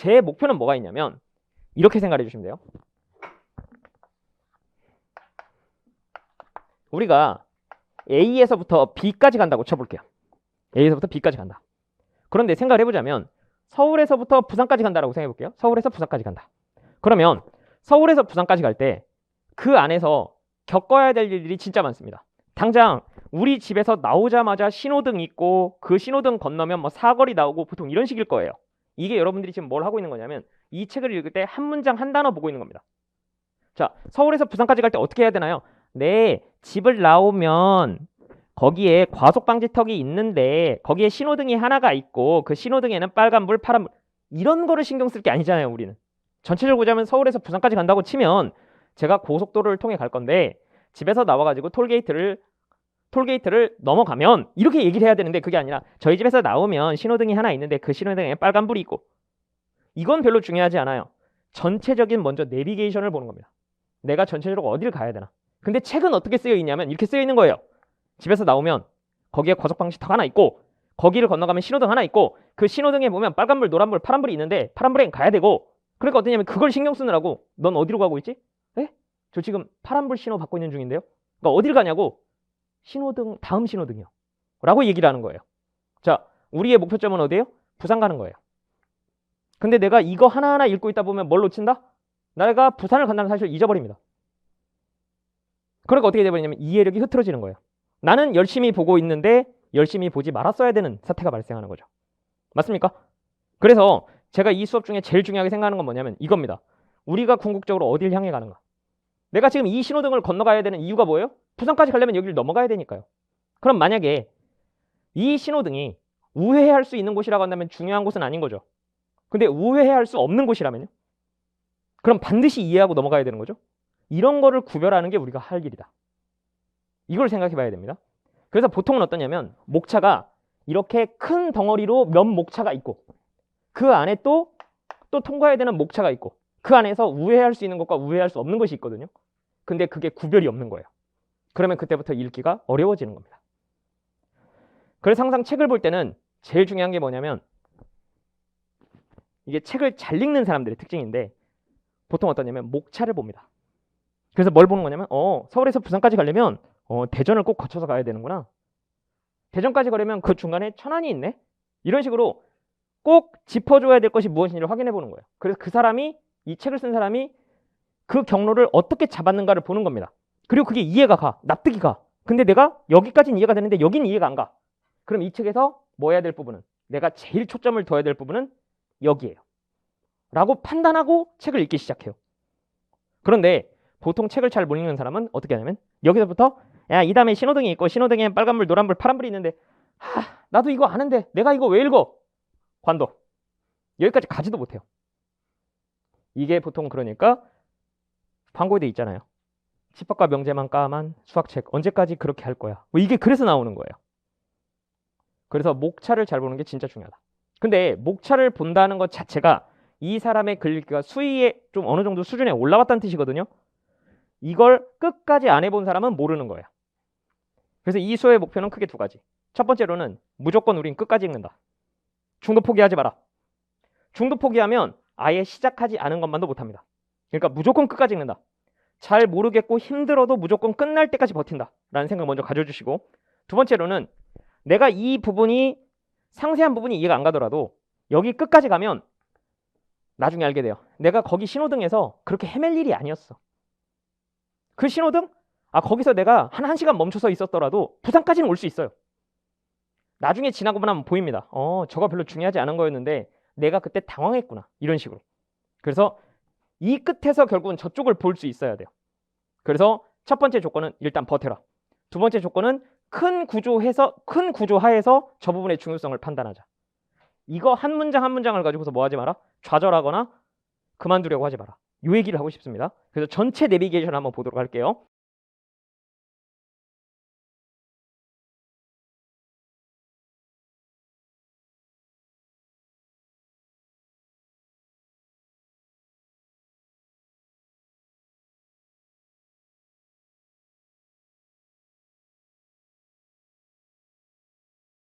제 목표는 뭐가 있냐면 이렇게 생각해 주시면 돼요. 우리가 A에서부터 B까지 간다고 쳐볼게요. A에서부터 B까지 간다. 그런데 생각을 해보자면 서울에서부터 부산까지 간다라고 생각해볼게요. 서울에서 부산까지 간다. 그러면 서울에서 부산까지 갈 때 그 안에서 겪어야 될 일들이 진짜 많습니다. 당장 우리 집에서 나오자마자 신호등 있고 그 신호등 건너면 뭐 사거리 나오고 보통 이런 식일 거예요. 이게 여러분들이 지금 뭘 하고 있는 거냐면 이 책을 읽을 때 한 문장 한 단어 보고 있는 겁니다. 자, 서울에서 부산까지 갈 때 어떻게 해야 되나요? 네, 집을 나오면 거기에 과속방지턱이 있는데 거기에 신호등이 하나가 있고 그 신호등에는 빨간불, 파란불 이런 거를 신경 쓸 게 아니잖아요. 우리는 전체적으로 보자면 서울에서 부산까지 간다고 치면 제가 고속도로를 통해 갈 건데 집에서 나와가지고 톨게이트를 넘어가면 이렇게 얘기를 해야 되는데 그게 아니라 저희 집에서 나오면 신호등이 하나 있는데 그 신호등에 빨간불이 있고 이건 별로 중요하지 않아요. 전체적인 먼저 내비게이션을 보는 겁니다. 내가 전체적으로 어디를 가야 되나. 근데 책은 어떻게 쓰여 있냐면 이렇게 쓰여 있는 거예요. 집에서 나오면 거기에 과속방지턱 하나 있고 거기를 건너가면 신호등 하나 있고 그 신호등에 보면 빨간불, 노란불, 파란불이 있는데 파란불엔 가야 되고 그러니까 어떠냐면 그걸 신경 쓰느라고 넌 어디로 가고 있지? 에? 저 지금 파란불 신호 받고 있는 중인데요. 그러니까 어디를 가냐고 신호등 다음 신호등이요. 라고 얘기를 하는 거예요. 자, 우리의 목표점은 어디예요? 부산 가는 거예요. 근데 내가 이거 하나하나 읽고 있다 보면 뭘 놓친다? 내가 부산을 간다는 사실을 잊어버립니다. 그러니까 어떻게 돼버리냐면 이해력이 흐트러지는 거예요. 나는 열심히 보고 있는데 열심히 보지 말았어야 되는 사태가 발생하는 거죠. 맞습니까? 그래서 제가 이 수업 중에 제일 중요하게 생각하는 건 뭐냐면 이겁니다. 우리가 궁극적으로 어딜 향해 가는가? 내가 지금 이 신호등을 건너가야 되는 이유가 뭐예요? 부산까지 가려면 여기를 넘어가야 되니까요. 그럼 만약에 이 신호등이 우회할 수 있는 곳이라고 한다면 중요한 곳은 아닌 거죠. 근데 우회할 수 없는 곳이라면요? 그럼 반드시 이해하고 넘어가야 되는 거죠. 이런 거를 구별하는 게 우리가 할 일이다. 이걸 생각해 봐야 됩니다. 그래서 보통은 어떠냐면 목차가 이렇게 큰 덩어리로 몇 목차가 있고 그 안에 또 통과해야 되는 목차가 있고 그 안에서 우회할 수 있는 것과 우회할 수 없는 것이 있거든요. 근데 그게 구별이 없는 거예요. 그러면 그때부터 읽기가 어려워지는 겁니다. 그래서 항상 책을 볼 때는 제일 중요한 게 뭐냐면 이게 책을 잘 읽는 사람들의 특징인데 보통 어떠냐면 목차를 봅니다. 그래서 뭘 보는 거냐면 서울에서 부산까지 가려면 대전을 꼭 거쳐서 가야 되는구나. 대전까지 가려면 그 중간에 천안이 있네. 이런 식으로 꼭 짚어줘야 될 것이 무엇인지를 확인해 보는 거예요. 그래서 그 사람이 이 책을 쓴 사람이 그 경로를 어떻게 잡았는가를 보는 겁니다. 그리고 그게 이해가 가. 납득이 가. 근데 내가 여기까지는 이해가 되는데 여기는 이해가 안 가. 그럼 이 책에서 뭐 해야 될 부분은 내가 제일 초점을 둬야 될 부분은 여기에요. 라고 판단하고 책을 읽기 시작해요. 그런데 보통 책을 잘 못 읽는 사람은 어떻게 하냐면 여기서부터 야, 이 다음에 신호등이 있고 신호등에 빨간불, 노란불, 파란불이 있는데 나도 이거 아는데 내가 이거 왜 읽어? 관둬. 여기까지 가지도 못해요. 이게 보통 그러니까 광고에 돼 있잖아요. 집합과 명제만 까만 수학책 언제까지 그렇게 할 거야? 뭐 이게 그래서 나오는 거예요. 그래서 목차를 잘 보는 게 진짜 중요하다. 근데 목차를 본다는 것 자체가 이 사람의 글읽기가 수위에 좀 어느 정도 수준에 올라왔다는 뜻이거든요. 이걸 끝까지 안 해본 사람은 모르는 거예요. 그래서 이 수업의 목표는 크게 두 가지. 첫 번째로는 무조건 우린 끝까지 읽는다. 중도 포기하지 마라. 중도 포기하면 아예 시작하지 않은 것만도 못합니다. 그러니까 무조건 끝까지 읽는다. 잘 모르겠고 힘들어도 무조건 끝날 때까지 버틴다 라는 생각 먼저 가져주시고, 두 번째로는 내가 이 부분이 상세한 부분이 이해가 안 가더라도 여기 끝까지 가면 나중에 알게 돼요. 내가 거기 신호등에서 그렇게 헤맬 일이 아니었어. 그 신호등? 거기서 내가 한 1시간 멈춰서 있었더라도 부산까지는 올 수 있어요. 나중에 지나고 나면 보입니다. 저거 별로 중요하지 않은 거였는데 내가 그때 당황했구나. 이런 식으로. 그래서 이 끝에서 결국은 저쪽을 볼 수 있어야 돼요. 그래서 첫 번째 조건은 일단 버텨라. 두 번째 조건은 큰 구조 하에서 저 부분의 중요성을 판단하자. 이거 한 문장 한 문장을 가지고서 뭐 하지 마라? 좌절하거나 그만두려고 하지 마라. 이 얘기를 하고 싶습니다. 그래서 전체 내비게이션 한번 보도록 할게요.